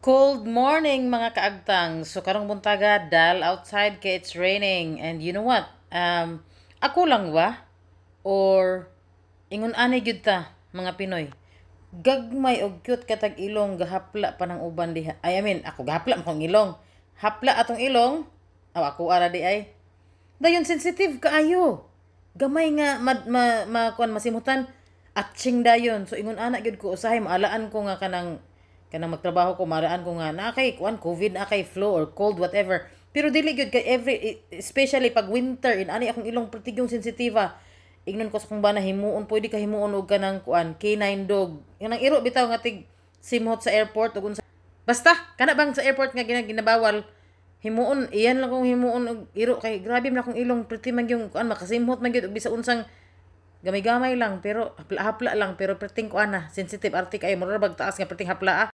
Cold morning mga kaagtang. So karong buntaga dal outside kay it's raining and you know what? Ako lang ba or ingon ani gyud ta mga Pinoy. Gagmay og cute katag ilong gahapla pa ng uban diha. Ako gahapla man kong ilong. Hapla atong ilong. Ako ara di ay. Dayon sensitive kaayo. Gamay nga kuan masimutan atching dayon. So ingon ana gyud ko usahay maalaan ko nga kanang magtrabaho ko maraan ko nga na kay kuan COVID na kay flu or cold whatever. Pero dili gyud kay especially pag winter in ani akong ilong partigyong sensitiva. Ingnon ko sa kung ba na himuon pwede ka himuon og kanang kuan K9 dog. Kanang iro bitaw nga tig simhot sa airport ug unsa. Basta kana bang sa airport nga ginabawal himuon iyan lang kung himuon og iro kay grabe man akong ilong pretty man yung kuan makasimhot man gyud og bisa unsang gamay-gamay lang pero hapla-hapla lang pero perting kuan na sensitive arte kay mura bag taas nga perting hapla